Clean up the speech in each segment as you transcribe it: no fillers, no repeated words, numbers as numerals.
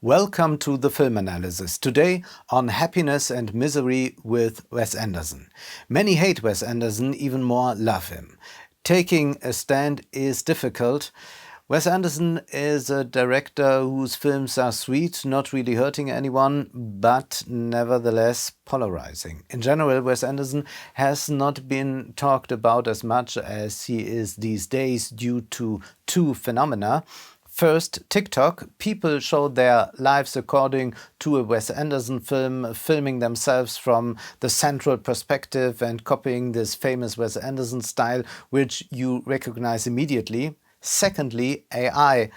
Welcome to the film analysis. Today on Happiness and Misery with Wes Anderson. Many hate Wes Anderson, even more love him. Taking a stand is difficult. Wes Anderson is a director whose films are sweet, not really hurting anyone, but nevertheless polarizing. In general, Wes Anderson has not been talked about as much as he is these days due to two phenomena. First, TikTok. People show their lives according to a Wes Anderson film, filming themselves from the central perspective and copying this famous Wes Anderson style, which you recognize immediately. Secondly, AI.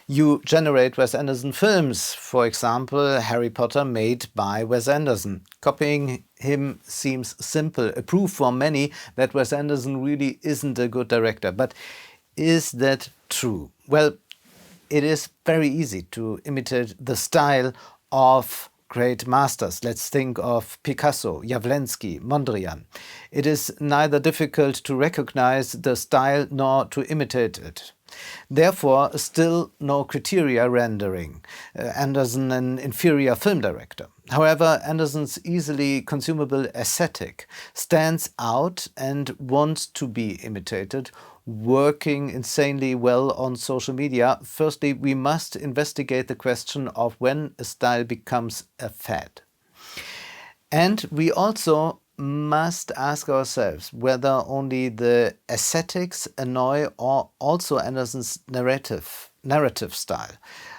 You generate Wes Anderson films, for example, Harry Potter made by Wes Anderson. Copying him seems simple, a proof for many that Wes Anderson really isn't a good director. But is that true? Well, it is very easy to imitate the style of great masters. Let's think of Picasso, Jawlensky, Mondrian. It is neither difficult to recognize the style nor to imitate it. Therefore, still no criteria rendering Anderson an inferior film director. However, Anderson's easily consumable aesthetic stands out and wants to be imitated, working insanely well on social media. Firstly, we must investigate the question of when a style becomes a fad. And we also must ask ourselves whether only the aesthetics annoy or also Anderson's narrative style.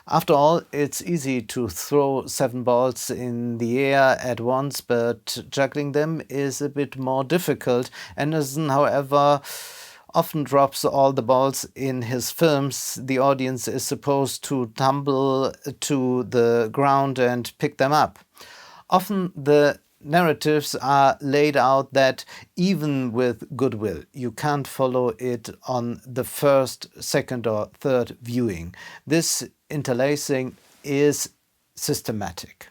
After all, it's easy to throw 7 balls in the air at once, but juggling them is a bit more difficult. Anderson, however, often drops all the balls in his films. The audience is supposed to tumble to the ground and pick them up. Often the narratives are laid out that even with goodwill, you can't follow it on the first, second or third viewing. This interlacing is systematic.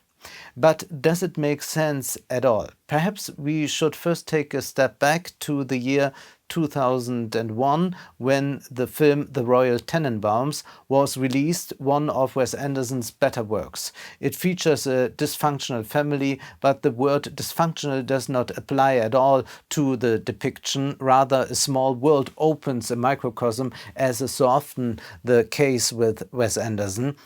But does it make sense at all? Perhaps we should first take a step back to the year 2001, when the film The Royal Tenenbaums was released, one of Wes Anderson's better works. It features a dysfunctional family, but the word dysfunctional does not apply at all to the depiction. Rather, a small world opens a microcosm, as is so often the case with Wes Anderson.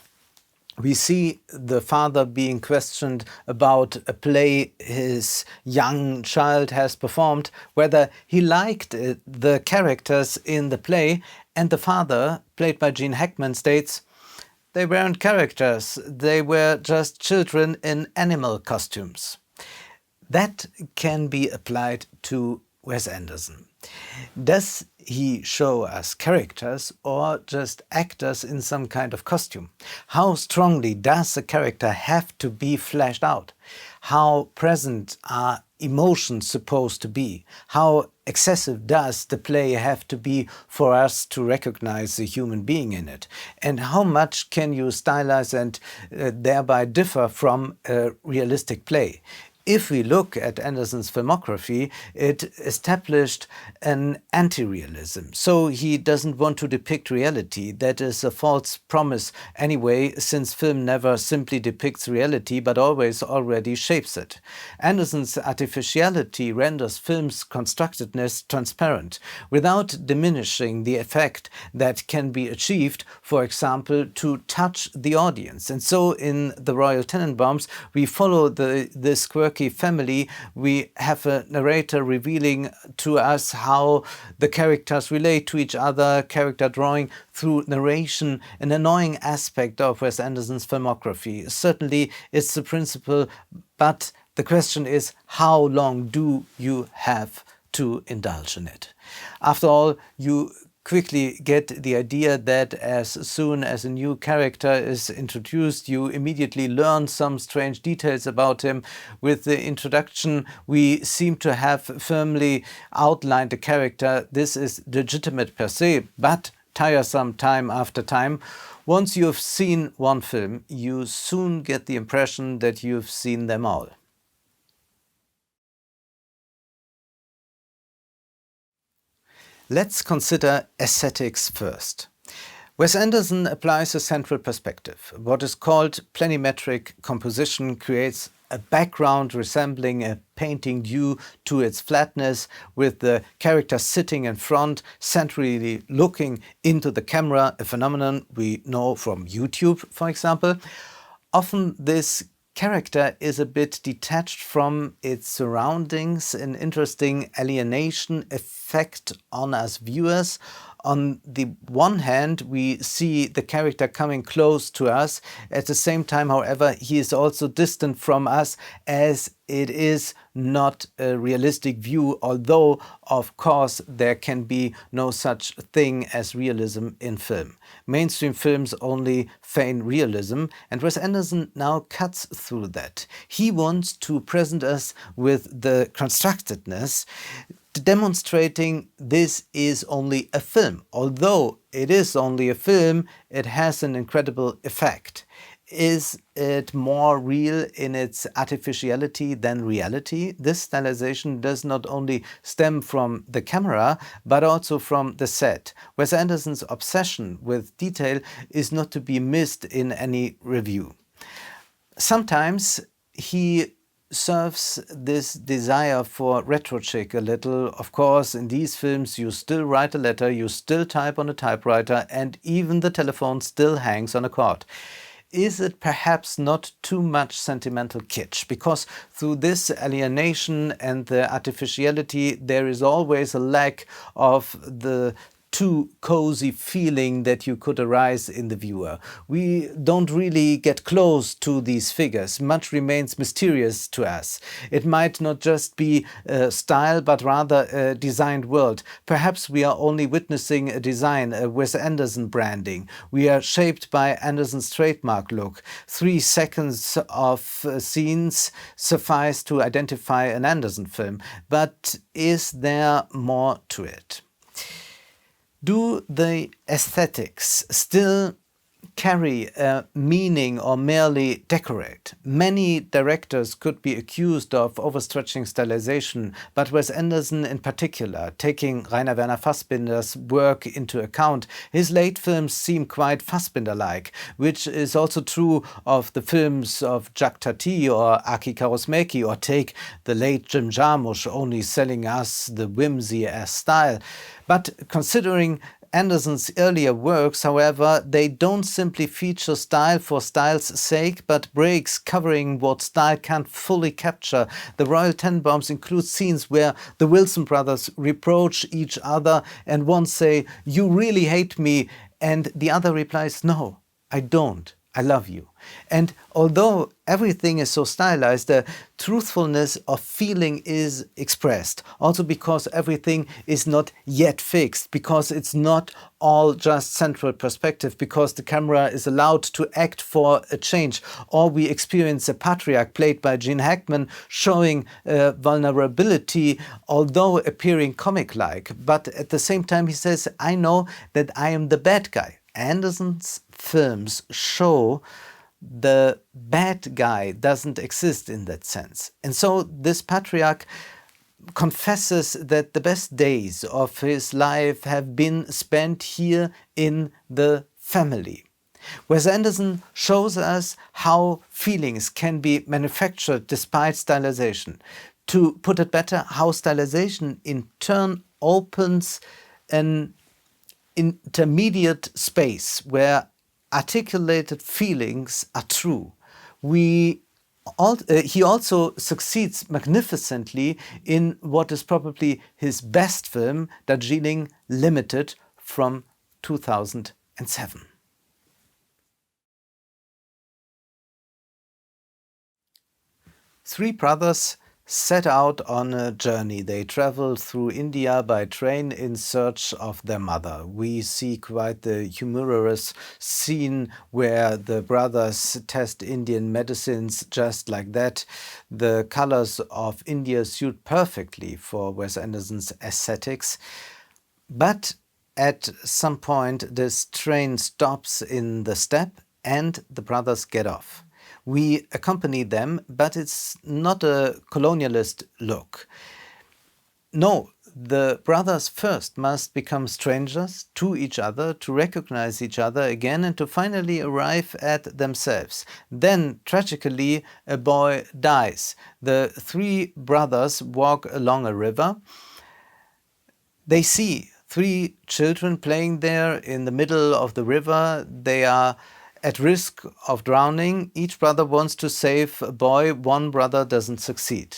We see the father being questioned about a play his young child has performed, whether he liked the characters in the play, and the father, played by Gene Hackman, states, "They weren't characters, they were just children in animal costumes." That can be applied to Wes Anderson. Does he show us characters or just actors in some kind of costume? How strongly does a character have to be fleshed out? How present are emotions supposed to be? How excessive does the play have to be for us to recognize a human being in it? And how much can you stylize and thereby differ from a realistic play? If we look at Anderson's filmography, it established an anti-realism. So he doesn't want to depict reality. That is a false promise anyway, since film never simply depicts reality, but always already shapes it. Anderson's artificiality renders film's constructedness transparent, without diminishing the effect that can be achieved, for example, to touch the audience. And so in The Royal Tenenbaums, we follow this quirky family. We have a narrator revealing to us how the characters relate to each other, character drawing through narration, an annoying aspect of Wes Anderson's filmography. Certainly it's the principle, but the question is, how long do you have to indulge in it? After all, you quickly get the idea that as soon as a new character is introduced, you immediately learn some strange details about him. With the introduction, we seem to have firmly outlined the character. This is legitimate per se, but tiresome time after time. Once you've seen one film, you soon get the impression that you've seen them all. Let's consider aesthetics first. Wes Anderson applies a central perspective. What is called planimetric composition creates a background resembling a painting due to its flatness, with the character sitting in front, centrally looking into the camera, a phenomenon we know from YouTube, for example. Often this character is a bit detached from its surroundings, an interesting alienation effect on us viewers. On the one hand, we see the character coming close to us. At the same time, however, he is also distant from us, as it is not a realistic view, although, of course, there can be no such thing as realism in film. Mainstream films only feign realism, and Wes Anderson now cuts through that. He wants to present us with the constructedness, demonstrating this is only a film. Although it is only a film, it has an incredible effect. Is it more real in its artificiality than reality? This stylization does not only stem from the camera, but also from the set. Wes Anderson's obsession with detail is not to be missed in any review. Sometimes he serves this desire for retro chic a little. Of course, in these films you still write a letter, you still type on a typewriter, and even the telephone still hangs on a cord. Is it perhaps not too much sentimental kitsch? Because through this alienation and the artificiality, there is always a lack of the too cozy feeling that you could arise in the viewer. We don't really get close to these figures. Much remains mysterious to us. It might not just be a style, but rather a designed world. Perhaps we are only witnessing a design, a Wes Anderson branding. We are shaped by Anderson's trademark look. 3 seconds of scenes suffice to identify an Anderson film. But is there more to it? Do the aesthetics still carry a meaning or merely decorate? Many directors could be accused of overstretching stylization, but Wes Anderson in particular, taking Rainer Werner Fassbinder's work into account, his late films seem quite Fassbinder-like, which is also true of the films of Jacques Tati or Aki Kaurismäki, or take the late Jim Jarmusch, only selling us the whimsy as style. But considering Anderson's earlier works, however, they don't simply feature style for style's sake, but breaks covering what style can't fully capture. The Royal Tenenbaums include scenes where the Wilson brothers reproach each other and one say, "You really hate me," and the other replies, "No, I don't. I love you." And although everything is so stylized, the truthfulness of feeling is expressed. Also because everything is not yet fixed, because it's not all just central perspective, because the camera is allowed to act for a change. Or we experience a patriarch played by Gene Hackman showing vulnerability, although appearing comic-like. But at the same time he says, "I know that I am the bad guy." Anderson's films show the bad guy doesn't exist in that sense. And so this patriarch confesses that the best days of his life have been spent here in the family. Wes Anderson shows us how feelings can be manufactured despite stylization. To put it better, how stylization in turn opens an intermediate space where articulated feelings are true. He also succeeds magnificently in what is probably his best film, Darjeeling Limited, from 2007. Three brothers set out on a journey. They travel through India by train in search of their mother. We see quite the humorous scene where the brothers test Indian medicines just like that. The colors of India suit perfectly for Wes Anderson's aesthetics. But at some point this train stops in the steppe and the brothers get off. We accompany them, but it's not a colonialist look. No, the brothers first must become strangers to each other, to recognize each other again, and to finally arrive at themselves. Then, tragically, a boy dies. The three brothers walk along a river. They see three children playing there in the middle of the river. They are at risk of drowning. Each brother wants to save a boy. One brother doesn't succeed.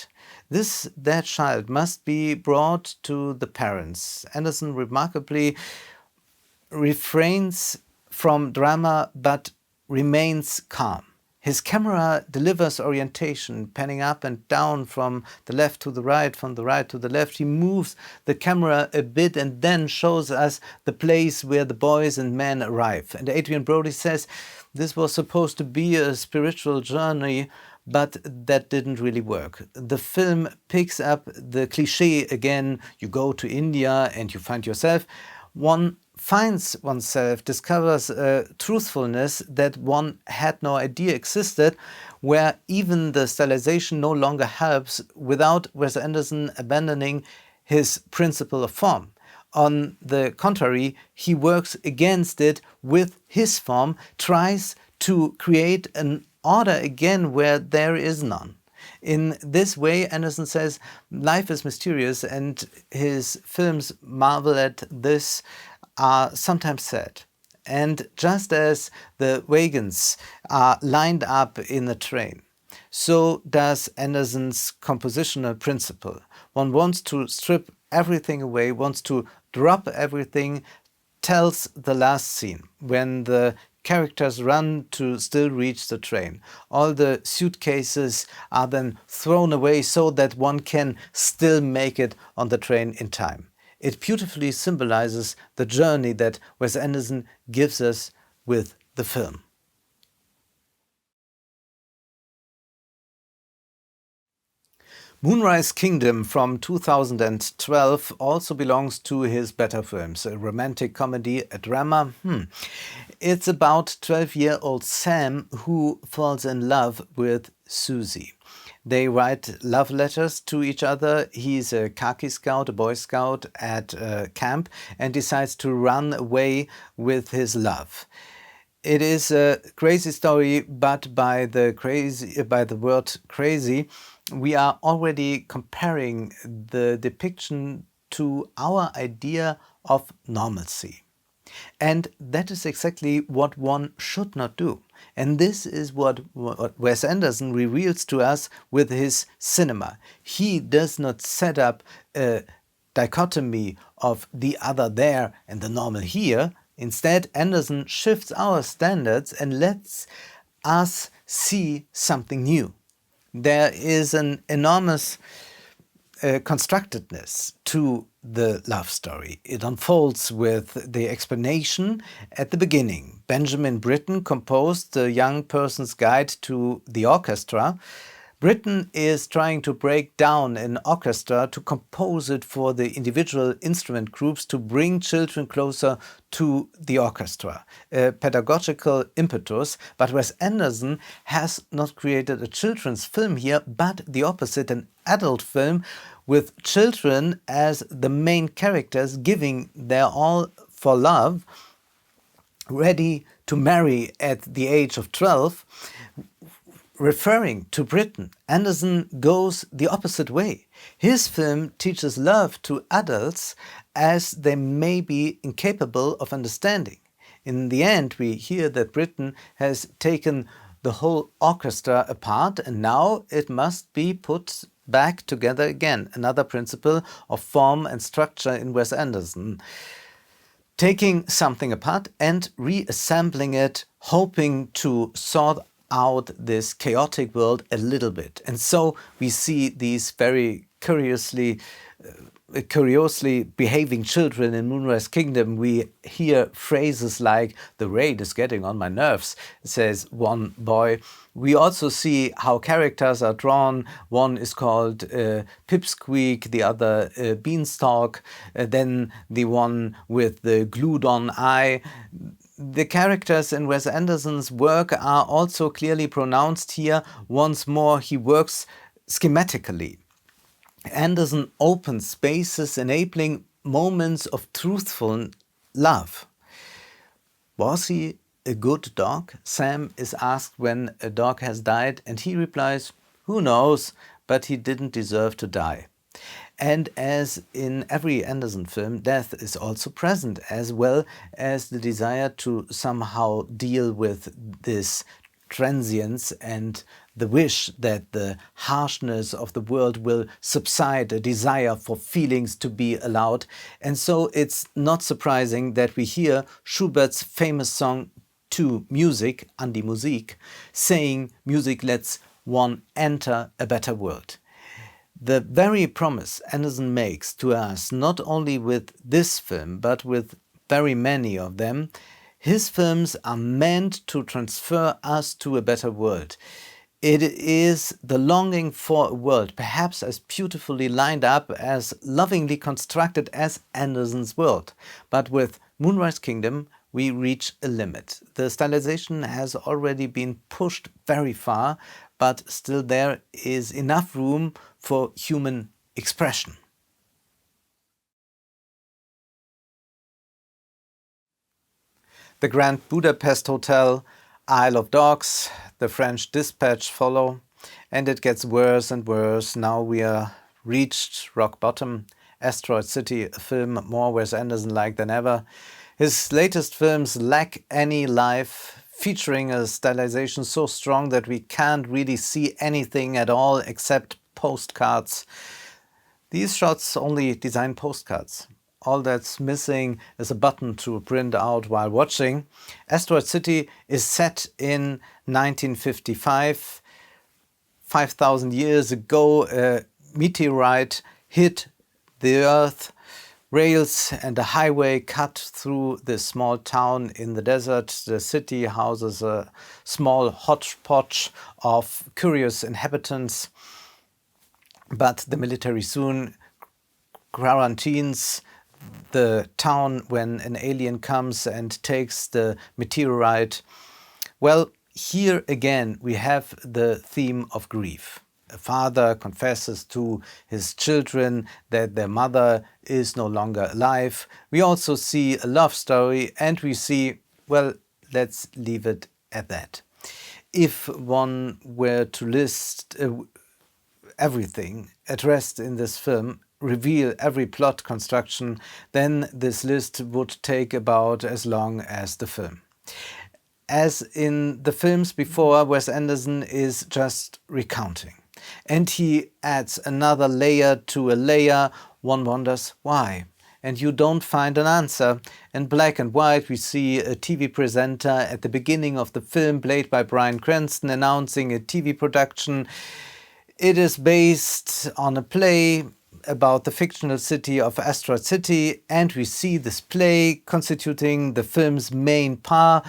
That child must be brought to the parents. Anderson remarkably refrains from drama but remains calm. His camera delivers orientation, panning up and down from the left to the right, from the right to the left. He moves the camera a bit and then shows us the place where the boys and men arrive. And Adrian Brody says this was supposed to be a spiritual journey, but that didn't really work. The film picks up the cliché again. You go to India and you find yourself. One finds oneself, discovers a truthfulness that one had no idea existed, where even the stylization no longer helps without Wes Anderson abandoning his principle of form. On the contrary, he works against it with his form, tries to create an order again where there is none. In this way, Anderson says life is mysterious, and his films marvel at this, are sometimes sad. And just as the wagons are lined up in a train, so does Anderson's compositional principle. One wants to strip everything away, wants to drop everything, tells the last scene when the characters run to still reach the train. All the suitcases are then thrown away so that one can still make it on the train in time. It beautifully symbolizes the journey that Wes Anderson gives us with the film. Moonrise Kingdom from 2012 also belongs to his better films. A romantic comedy, a drama. It's about 12-year-old Sam who falls in love with Susie. They write love letters to each other. He's a khaki scout, a boy scout at camp, and decides to run away with his love. It is a crazy story, but by the word crazy, we are already comparing the depiction to our idea of normalcy. And that is exactly what one should not do. And this is what Wes Anderson reveals to us with his cinema. He does not set up a dichotomy of the other there and the normal here. Instead, Anderson shifts our standards and lets us see something new. There is an enormous constructedness to the love story. It unfolds with the explanation at the beginning. Benjamin Britten composed the young person's guide to the orchestra. Britten is trying to break down an orchestra to compose it for the individual instrument groups to bring children closer to the orchestra. A pedagogical impetus, but Wes Anderson has not created a children's film here, but the opposite, an adult film with children as the main characters giving their all for love, ready to marry at the age of 12. Referring to Britten, Anderson goes the opposite way. His film teaches love to adults as they may be incapable of understanding. In the end, we hear that Britten has taken the whole orchestra apart and now it must be put back together again. Another principle of form and structure in Wes Anderson. Taking something apart and reassembling it, hoping to sort out this chaotic world a little bit. And so we see these very curiously behaving children in Moonrise Kingdom. We hear phrases like, "the rain is getting on my nerves," says one boy. We also see how characters are drawn. One is called Pipsqueak, the other Beanstalk, then the one with the glued-on eye. The characters in Wes Anderson's work are also clearly pronounced here. Once more, he works schematically. Anderson opens spaces enabling moments of truthful love. Was he a good dog? Sam is asked when a dog has died, and he replies, "Who knows, but he didn't deserve to die." And as in every Anderson film, death is also present, as well as the desire to somehow deal with this transience and the wish that the harshness of the world will subside, a desire for feelings to be allowed. And so it's not surprising that we hear Schubert's famous song to music, an die Musik, saying music lets one enter a better world. The very promise Anderson makes to us, not only with this film, but with very many of them, his films are meant to transfer us to a better world. It is the longing for a world, perhaps as beautifully lined up, as lovingly constructed as Anderson's world. But with Moonrise Kingdom, we reach a limit. The stylization has already been pushed very far, but still there is enough room for human expression. The Grand Budapest Hotel, Isle of Dogs, the French Dispatch follow, and it gets worse and worse. Now we are reached rock bottom. Asteroid City, a film more Wes Anderson-like than ever. His latest films lack any life, featuring a stylization so strong that we can't really see anything at all except postcards. These shots only design postcards. All that's missing is a button to print out while watching. Asteroid City is set in 1955. 5,000 years ago, a meteorite hit the Earth. Rails and a highway cut through this small town in the desert. The city houses a small hodgepodge of curious inhabitants, but the military soon quarantines the town when an alien comes and takes the meteorite. Well, here again we have the theme of grief. A father confesses to his children that their mother is no longer alive. We also see a love story, and we see, well, let's leave it at that. If one were to list everything addressed in this film, reveal every plot construction, then this list would take about as long as the film. As in the films before, Wes Anderson is just recounting. And he adds another layer to a layer. One wonders why. And you don't find an answer. In black and white we see a TV presenter at the beginning of the film, played by Bryan Cranston, announcing a TV production. It is based on a play about the fictional city of Asteroid City, and we see this play constituting the film's main part.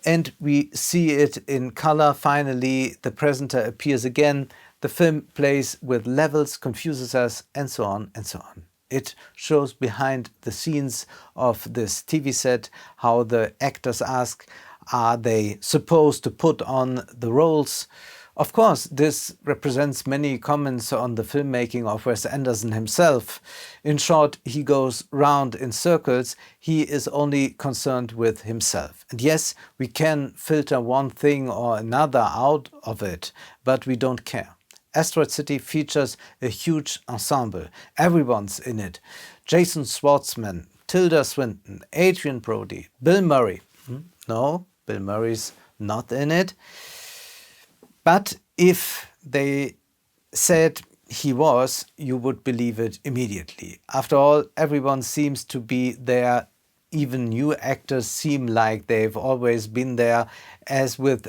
And we see it in color. Finally, the presenter appears again. The film plays with levels, confuses us, and so on and so on. It shows behind the scenes of this TV set how the actors ask, are they supposed to put on the roles? Of course, this represents many comments on the filmmaking of Wes Anderson himself. In short, he goes round in circles. He is only concerned with himself. And yes, we can filter one thing or another out of it, but we don't care. Asteroid City features a huge ensemble. Everyone's in it. Jason Schwartzman, Tilda Swinton, Adrian Brody, Bill Murray. No, Bill Murray's not in it. But if they said he was, you would believe it immediately. After all, everyone seems to be there. Even new actors seem like they've always been there. As with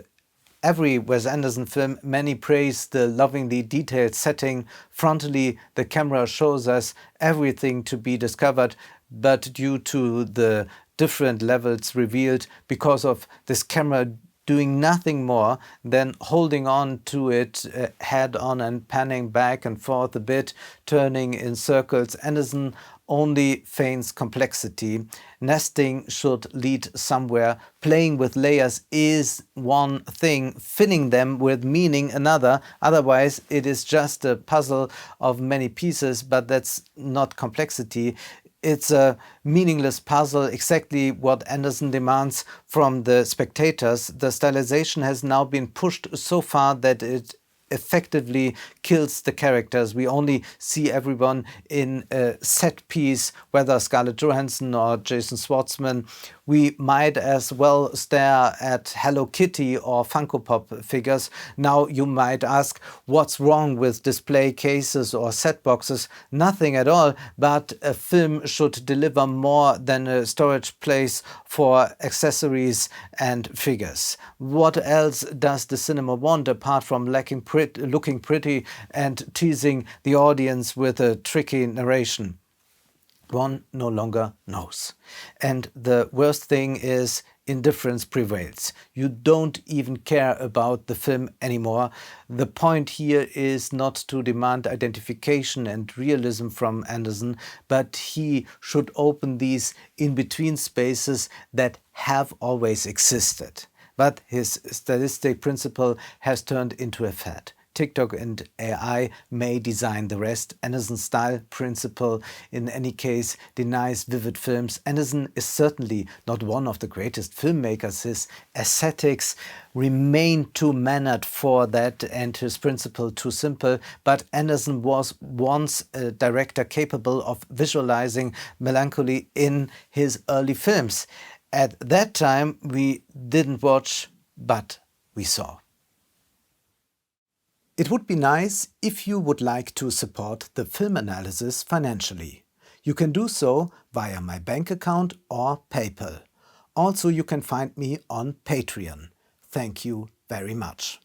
every Wes Anderson film, many praise the lovingly detailed setting. Frontally, the camera shows us everything to be discovered, but due to the different levels revealed, because of this camera doing nothing more than holding on to it head on and panning back and forth a bit, turning in circles, Anderson only feigns complexity. Nesting should lead somewhere. Playing with layers is one thing, filling them with meaning another. Otherwise, it is just a puzzle of many pieces, but that's not complexity. It's a meaningless puzzle, exactly what Anderson demands from the spectators. The stylization has now been pushed so far that it effectively kills the characters. We only see everyone in a set piece, whether Scarlett Johansson or Jason Schwartzman. We might as well stare at Hello Kitty or Funko Pop figures. Now you might ask, what's wrong with display cases or set boxes? Nothing at all, but a film should deliver more than a storage place for accessories and figures. What else does the cinema want apart from looking pretty and teasing the audience with a tricky narration? One no longer knows. And the worst thing is, indifference prevails. You don't even care about the film anymore. The point here is not to demand identification and realism from Anderson, but he should open these in-between spaces that have always existed. But his stylistic principle has turned into a fad. TikTok and AI may design the rest. Anderson's style principle, in any case, denies vivid films. Anderson is certainly not one of the greatest filmmakers. His aesthetics remain too mannered for that and his principle too simple. But Anderson was once a director capable of visualizing melancholy in his early films. At that time, we didn't watch, but we saw. It would be nice if you would like to support the film analysis financially. You can do so via my bank account or PayPal. Also, you can find me on Patreon. Thank you very much.